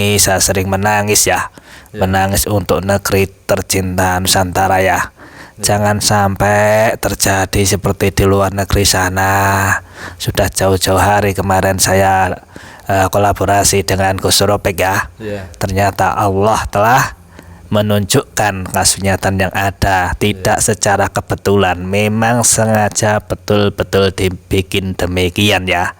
Saya sering menangis ya, menangis untuk negeri tercinta Nusantara ya. Jangan sampai terjadi seperti di luar negeri sana. Sudah jauh-jauh hari kemarin saya kolaborasi dengan Gus Ropek ya. Ternyata Allah telah menunjukkan kasunyatan yang ada, tidak secara kebetulan, memang sengaja betul-betul dibikin demikian ya.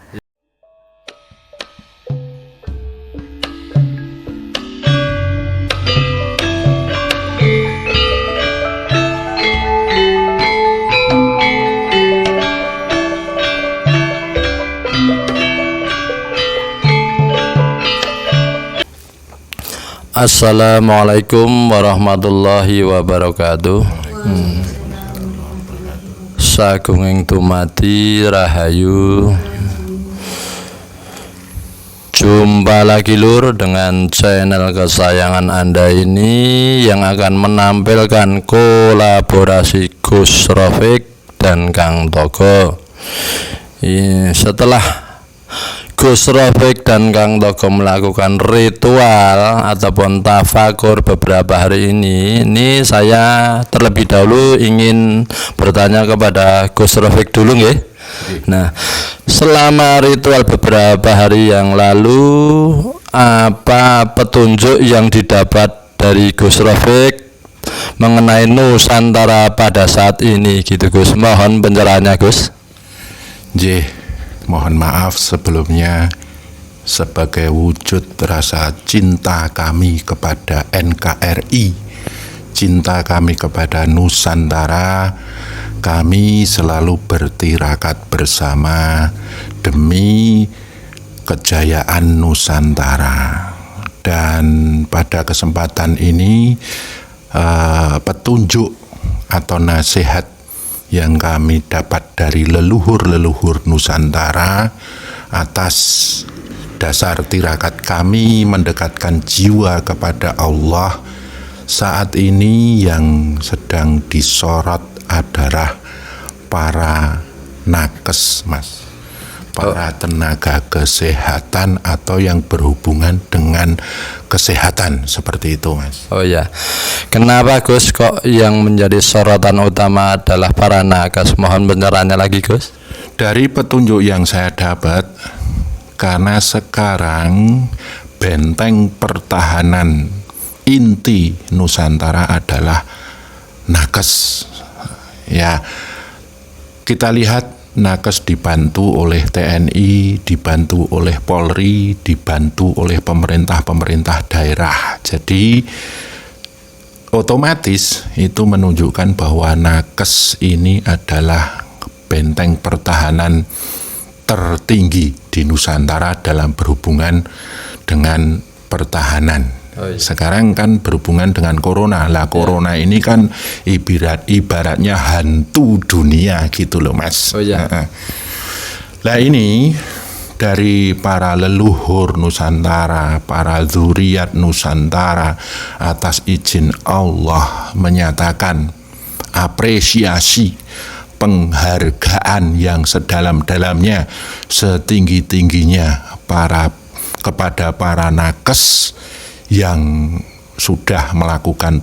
Assalamualaikum warahmatullahi wabarakatuh. Sagunging tumati rahayu. Jumpa lagi lur dengan channel kesayangan Anda ini yang akan menampilkan kolaborasi Gus Ropek dan Kang Togo. Setelah Gus Ropek dan Kang Togo melakukan ritual ataupun tafakur beberapa hari ini saya terlebih dahulu ingin bertanya kepada Gus Ropek dulu nggih. Nah, selama ritual beberapa hari yang lalu, apa petunjuk yang didapat dari Gus Ropek mengenai Nusantara pada saat ini gitu Gus? Mohon pencerahannya Gus. Mohon maaf sebelumnya sebagai wujud rasa cinta kami kepada NKRI, cinta kami kepada Nusantara, kami selalu bertirakat bersama demi kejayaan Nusantara. Dan pada kesempatan ini petunjuk atau nasihat yang kami dapat dari leluhur-leluhur Nusantara atas dasar tirakat kami mendekatkan jiwa kepada Allah. Saat ini yang sedang disorot adalah para nakes, Mas, para tenaga kesehatan atau yang berhubungan dengan kesehatan seperti itu, Mas. Oh ya, kenapa Gus kok yang menjadi sorotan utama adalah para nakes? Mohon pencerahannya lagi Gus. Dari petunjuk yang saya dapat, karena sekarang benteng pertahanan inti Nusantara adalah nakes. Ya, kita lihat nakes dibantu oleh TNI, dibantu oleh Polri, dibantu oleh pemerintah daerah. Jadi otomatis itu menunjukkan bahwa nakes ini adalah benteng pertahanan tertinggi di Nusantara dalam berhubungan dengan pertahanan. Sekarang kan berhubungan dengan corona. Corona ini kan ibaratnya hantu dunia gitu loh, Mas. Ini dari para leluhur Nusantara, para zuriat Nusantara, atas izin Allah menyatakan apresiasi, penghargaan yang sedalam-dalamnya, setinggi-tingginya kepada para nakes yang sudah melakukan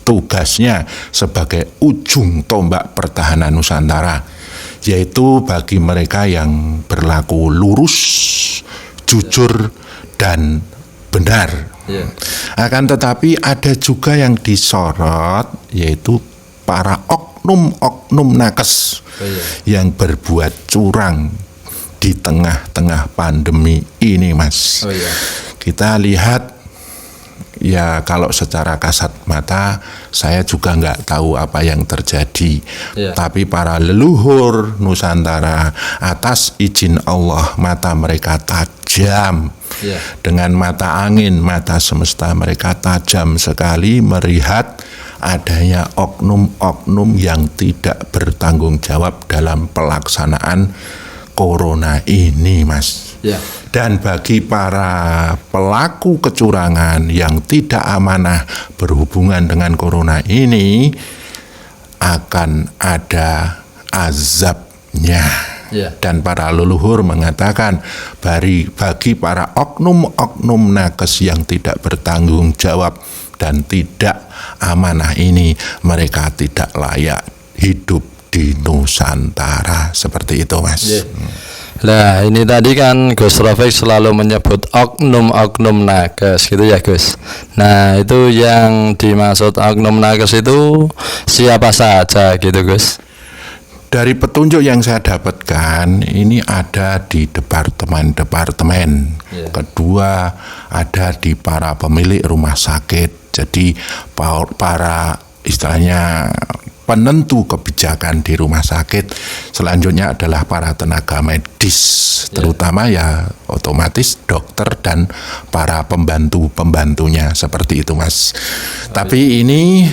tugasnya sebagai ujung tombak pertahanan Nusantara, yaitu bagi mereka yang berlaku lurus, jujur, dan benar. Akan tetapi ada juga yang disorot, yaitu para oknum-oknum nakes yang berbuat curang di tengah-tengah pandemi ini, Mas. Kita lihat, ya kalau secara kasat mata saya juga nggak tahu apa yang terjadi, tapi para leluhur Nusantara atas izin Allah mata mereka tajam, dengan mata angin, mata semesta mereka tajam sekali melihat adanya oknum-oknum yang tidak bertanggung jawab dalam pelaksanaan corona ini, Mas. Dan bagi para pelaku kecurangan yang tidak amanah berhubungan dengan corona ini, akan ada azabnya. Dan para leluhur mengatakan bagi para oknum-oknum nakes yang tidak bertanggung jawab dan tidak amanah ini, mereka tidak layak hidup di Nusantara. Seperti itu, Mas. Nah, ini tadi kan Gus Rafiq selalu menyebut oknum-oknum nakes gitu ya, Gus. Nah, itu yang dimaksud oknum nakes itu siapa saja gitu, Gus? Dari petunjuk yang saya dapatkan, ini ada di departemen-departemen. Kedua, ada di para pemilik rumah sakit. Jadi para istilahnya penentu kebijakan di rumah sakit. Selanjutnya adalah para tenaga medis, terutama ya otomatis dokter dan para pembantu-pembantunya, seperti itu, Mas. Tapi ini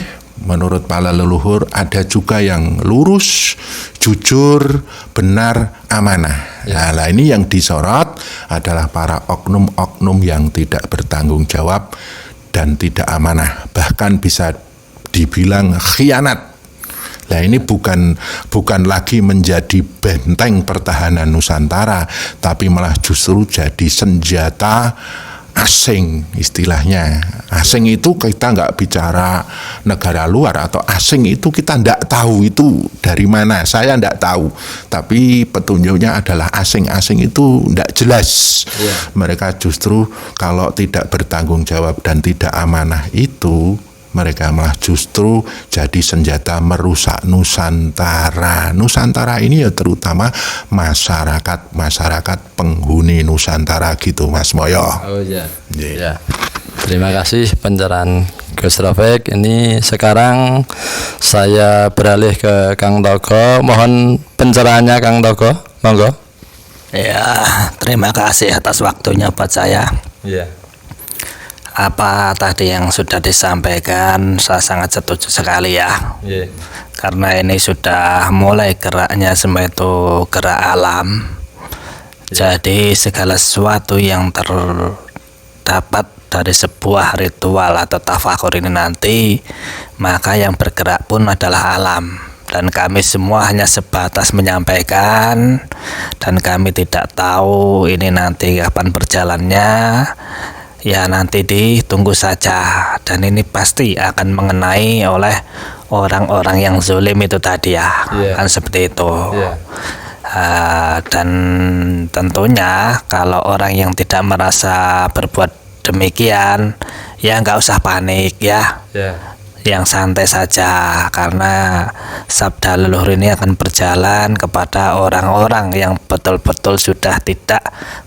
menurut para leluhur ada juga yang lurus, jujur, benar, amanah. Nah, ini yang disorot adalah para oknum-oknum yang tidak bertanggung jawab dan tidak amanah, bahkan bisa dibilang khianat. Nah, ini bukan lagi menjadi benteng pertahanan Nusantara, tapi malah justru jadi senjata asing istilahnya. Asing itu kita nggak bicara negara luar, atau asing itu kita nggak tahu itu dari mana, saya nggak tahu. Tapi petunjuknya adalah asing-asing itu nggak jelas. Mereka justru kalau tidak bertanggung jawab dan tidak amanah itu, mereka malah justru jadi senjata merusak Nusantara. Nusantara ini ya terutama masyarakat penghuni Nusantara gitu, Mas Moyo. Oh iya. Ya. Terima kasih pencerahan Gus Rafiq. Ini sekarang saya beralih ke Kang Togo. Mohon pencerahannya Kang Togo. Monggo. Ya, terima kasih atas waktunya buat saya. Apa tadi yang sudah disampaikan, saya sangat setuju sekali ya. Karena ini sudah mulai geraknya semua itu gerak alam. Jadi segala sesuatu yang terdapat dari sebuah ritual atau tafakur ini nanti, maka yang bergerak pun adalah alam. Dan kami semua hanya sebatas menyampaikan, dan kami tidak tahu ini nanti kapan berjalannya. Ya, nanti ditunggu saja, dan ini pasti akan mengenai oleh orang-orang yang zalim itu tadi ya. Kan seperti itu. Dan tentunya kalau orang yang tidak merasa berbuat demikian, ya nggak usah panik ya. Yang santai saja, karena sabda leluhur ini akan berjalan kepada orang-orang yang betul-betul sudah tidak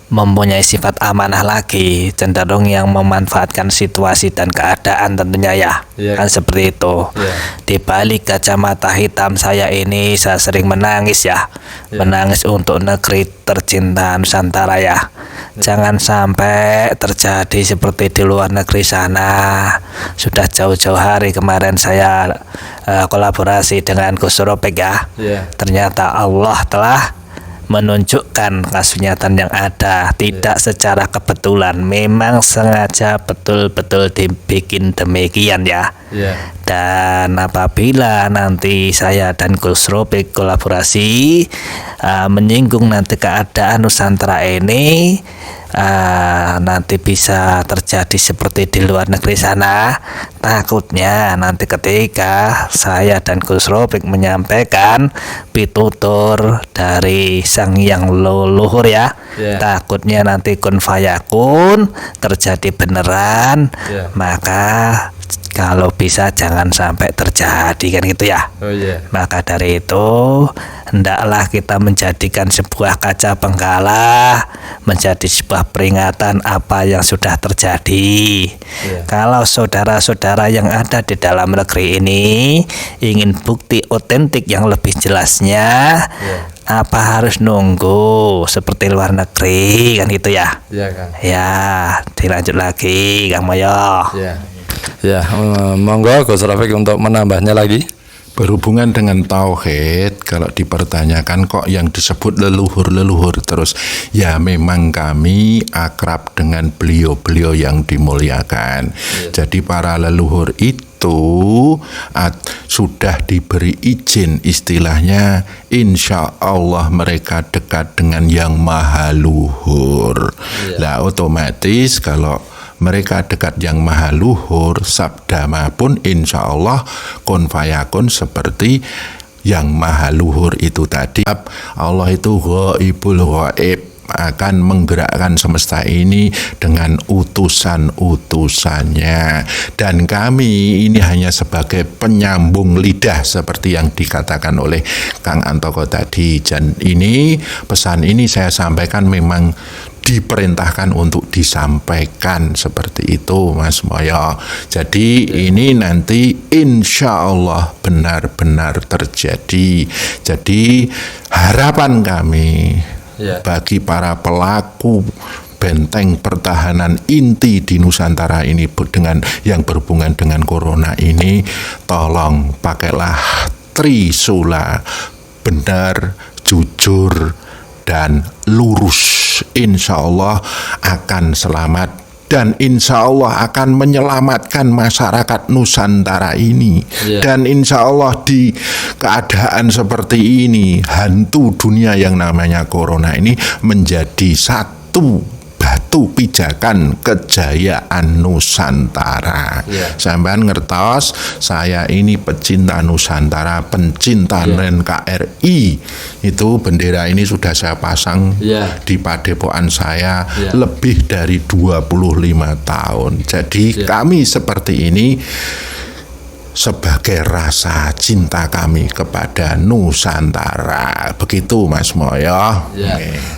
mempunyai sifat amanah lagi, cenderung yang memanfaatkan situasi dan keadaan tentunya ya. Kan seperti itu. Di balik kacamata hitam saya ini, saya sering menangis ya. Menangis untuk negeri tercinta Nusantara ya. Jangan sampai terjadi seperti di luar negeri sana. Sudah jauh-jauh hari kemarin saya kolaborasi dengan Gus Rafiq ya. Ternyata Allah telah menunjukkan kasunyatan yang ada, tidak secara kebetulan, memang sengaja betul-betul dibikin demikian ya. Dan apabila nanti saya dan Gus Rafiq kolaborasi menyinggung nanti keadaan Nusantara ini, nanti bisa terjadi seperti di luar negeri sana. Takutnya nanti ketika saya dan Gus Rafiq menyampaikan pitutur dari sang yang leluhur ya, takutnya nanti kun fayakun terjadi beneran. Maka kalau bisa jangan sampai terjadi, kan gitu ya. Maka dari itu hendaklah kita menjadikan sebuah kaca penggala, menjadi sebuah peringatan apa yang sudah terjadi. Kalau saudara-saudara yang ada di dalam negeri ini ingin bukti otentik yang lebih jelasnya, apa harus nunggu seperti luar negeri, kan gitu ya. Ya, dilanjut lagi Kang Moyo. Monggo Gus Rafiq untuk menambahnya lagi. Berhubungan dengan tauhid, kalau dipertanyakan kok yang disebut leluhur-leluhur terus, ya memang kami akrab dengan beliau-beliau yang dimuliakan. Jadi para leluhur itu sudah diberi izin, istilahnya insya Allah mereka dekat dengan yang maha luhur. Lah otomatis kalau mereka dekat yang maha luhur, sabda pun insya Allah kun fayakun seperti yang maha luhur itu tadi. Allah itu ghaibul ghaib, akan menggerakkan semesta ini dengan utusan-utusannya, dan kami ini hanya sebagai penyambung lidah seperti yang dikatakan oleh Kang Antoko tadi. Dan ini pesan ini saya sampaikan memang diperintahkan untuk disampaikan seperti itu, Mas Moyo. Jadi ini nanti insya Allah benar-benar terjadi. Jadi harapan kami bagi para pelaku benteng pertahanan inti di Nusantara ini dengan yang berhubungan dengan corona ini, tolong pakailah trisula, benar, jujur, dan lurus. Insya Allah akan selamat, dan insya Allah akan menyelamatkan masyarakat Nusantara ini. Dan insya Allah di keadaan seperti ini, hantu dunia yang namanya corona ini menjadi satu batu pijakan kejayaan Nusantara. Sampean ngertos, saya ini pecinta Nusantara, pencinta NKRI. Itu bendera ini sudah saya pasang di padepokan saya lebih dari 25 tahun. Jadi kami seperti ini sebagai rasa cinta kami kepada Nusantara. Begitu Mas Moyo.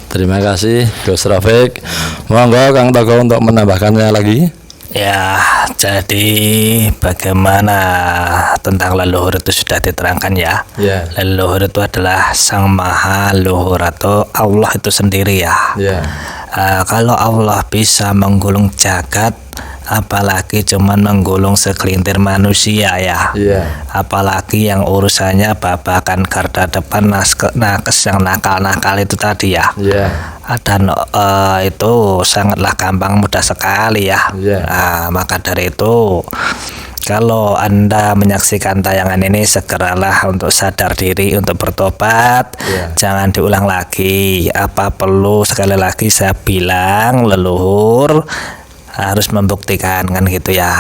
Terima kasih Gus Rafiq. Monggo Kang Togo untuk menambahkannya lagi. Ya, jadi bagaimana tentang leluhur itu sudah diterangkan ya. Leluhur itu adalah Sang Maha Luhur atau Allah itu sendiri ya. Kalau Allah bisa menggulung jagat, apalagi cuman menggulung segelintir manusia ya. Apalagi yang urusannya babakan garda depan nakes yang nakal-nakal itu tadi ya. Dan itu sangatlah gampang, mudah sekali ya. Maka dari itu, kalau Anda menyaksikan tayangan ini, segeralah untuk sadar diri, untuk bertobat. Jangan diulang lagi. Apa perlu sekali lagi saya bilang, leluhur harus membuktikan, kan gitu ya.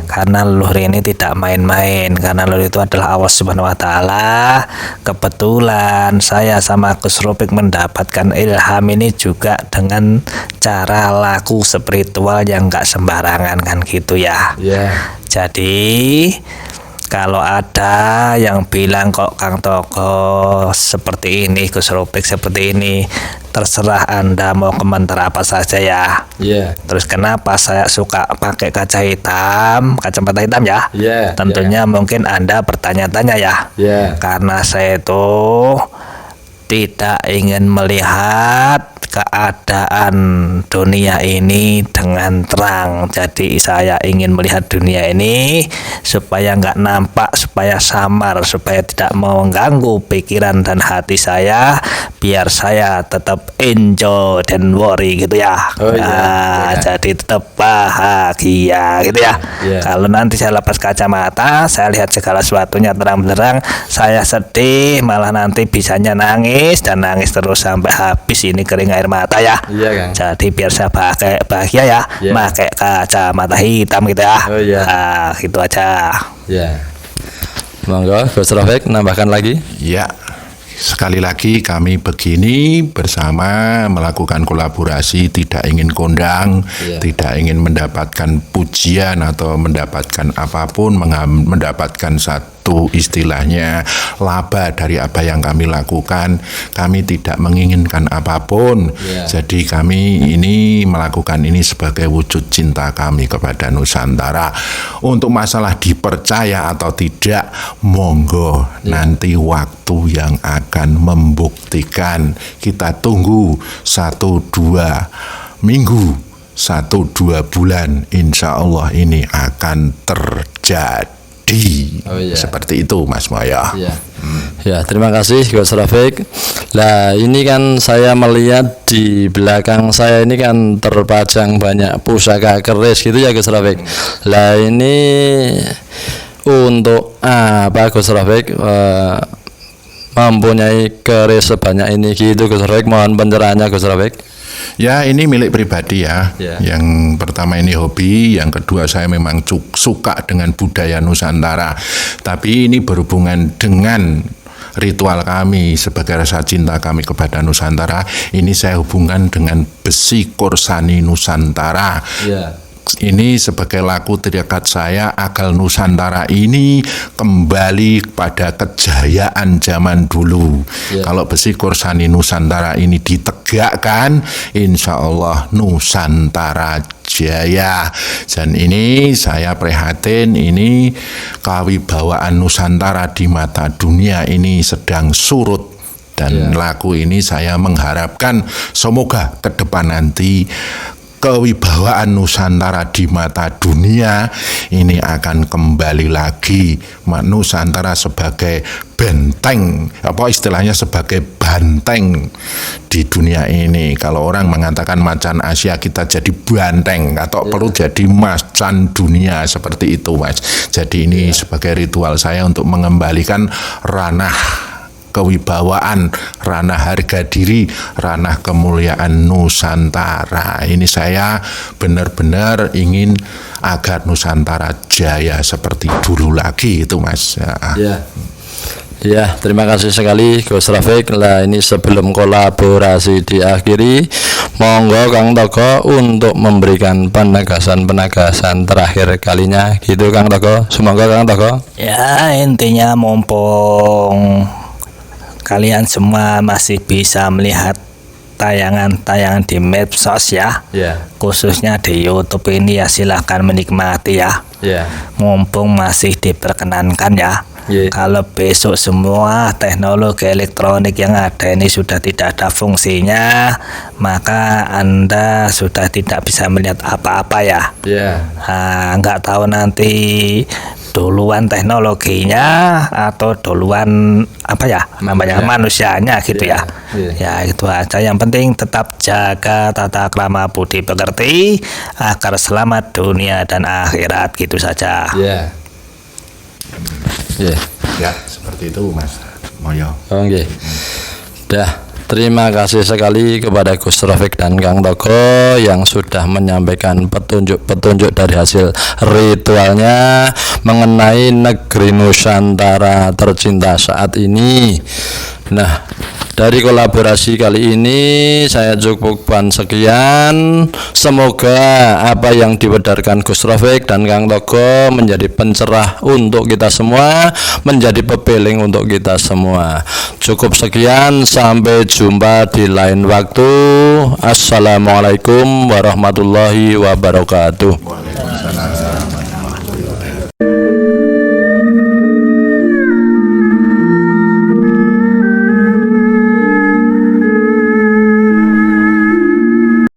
Karena leluhur ini tidak main-main, karena leluhur itu adalah Allah Subhanahu wa taala. Kebetulan saya sama Gus Rafiq mendapatkan ilham ini juga dengan cara laku spiritual yang gak sembarangan, kan gitu ya. Jadi kalau ada yang bilang kok Kang Togo seperti ini, Gus Rafiq seperti ini, terserah Anda mau komentar apa saja ya. Terus kenapa saya suka pakai kacamata hitam ya? Tentunya mungkin Anda bertanya-tanya ya. Karena saya itu tidak ingin melihat keadaan dunia ini dengan terang. Jadi saya ingin melihat dunia ini supaya nggak nampak, supaya samar, supaya tidak mengganggu pikiran dan hati saya, biar saya tetap enjoy dan worry gitu ya. Jadi tetap bahagia gitu ya. Kalau nanti saya lepas kacamata, saya lihat segala sesuatunya terang benderang, saya sedih, malah nanti bisanya nangis dan nangis terus sampai habis ini kering air mata ya. Jadi biar saya bahagia ya, pakai kacamata hitam gitu ya. Gitu aja. Monggo Gus Rafiq nambahkan lagi. Sekali lagi kami begini bersama melakukan kolaborasi, tidak ingin kondang, tidak ingin mendapatkan pujian atau mendapatkan apapun, mendapatkan satu istilahnya laba dari apa yang kami lakukan. Kami tidak menginginkan apapun. Jadi kami ini melakukan ini sebagai wujud cinta kami kepada Nusantara. Untuk masalah dipercaya atau tidak, monggo nanti waktu yang akan membuktikan. Kita tunggu 1-2 minggu, 1-2 bulan, insya Allah ini akan terjadi. pribadi. Oh, iya. Seperti itu Mas Moyo. Ya. Ya, terima kasih Gus Rafiq. Nah, ini kan saya melihat di belakang saya ini kan terpajang banyak pusaka keris gitu ya Gus Rafiq. Lah ini untuk apa Gus Rafiq mempunyai keris sebanyak ini gitu Gus Rafiq, mohon pencerahannya Gus Rafiq. Ya, ini milik pribadi ya. Ya. Yang pertama ini hobi, yang kedua saya memang suka dengan budaya Nusantara. Tapi ini berhubungan dengan ritual kami sebagai rasa cinta kami kepada Nusantara. Ini saya hubungkan dengan besi korsani Nusantara. Ya. Ini sebagai laku teriakat saya agar Nusantara ini kembali pada kejayaan zaman dulu. Ya. Kalau besi korsani Nusantara ini ditegakkan, insya Allah Nusantara jaya. Dan ini saya prihatin, ini kewibawaan Nusantara di mata dunia ini sedang surut. Dan laku ini saya mengharapkan semoga ke depan nanti kewibawaan Nusantara di mata dunia ini akan kembali lagi. Nusantara sebagai benteng, apa istilahnya sebagai banteng di dunia ini. Kalau orang mengatakan macan Asia, kita jadi banteng atau perlu jadi macan dunia, seperti itu Mas. Jadi ini sebagai ritual saya untuk mengembalikan ranah kewibawaan, ranah harga diri, ranah kemuliaan Nusantara. Ini saya benar-benar ingin agar Nusantara jaya seperti dulu lagi itu Mas. Ya. Ya, terima kasih sekali Gus Rafiq. Lah ini sebelum kolaborasi diakhiri, monggo Kang Togo untuk memberikan penegasan-penegasan terakhir kalinya gitu Kang Togo. Semoga Kang Togo. Ya, intinya mumpung kalian semua masih bisa melihat tayangan-tayangan di medsos ya, khususnya di YouTube ini ya, silahkan menikmati ya. Mumpung masih diperkenankan ya. Kalau besok semua teknologi elektronik yang ada ini sudah tidak ada fungsinya, maka Anda sudah tidak bisa melihat apa-apa ya. Nggak tahu nanti duluan teknologinya atau duluan apa ya namanya manusianya gitu ya. Ya itu aja, yang penting tetap jaga tata krama budi pekerti agar selamat dunia dan akhirat, gitu saja. Ya, seperti itu Mas Moyo. Oke. Dah. Terima kasih sekali kepada Gus Rafiq dan Kang Togo yang sudah menyampaikan petunjuk-petunjuk dari hasil ritualnya mengenai negeri Nusantara tercinta saat ini. Nah, dari kolaborasi kali ini saya cukupkan sekian. Semoga apa yang dibedarkan Gus Rafiq dan Kang Togo menjadi pencerah untuk kita semua, menjadi pebeling untuk kita semua. Cukup sekian, sampai jumpa di lain waktu. Assalamualaikum warahmatullahi wabarakatuh. Waalaikumsalam.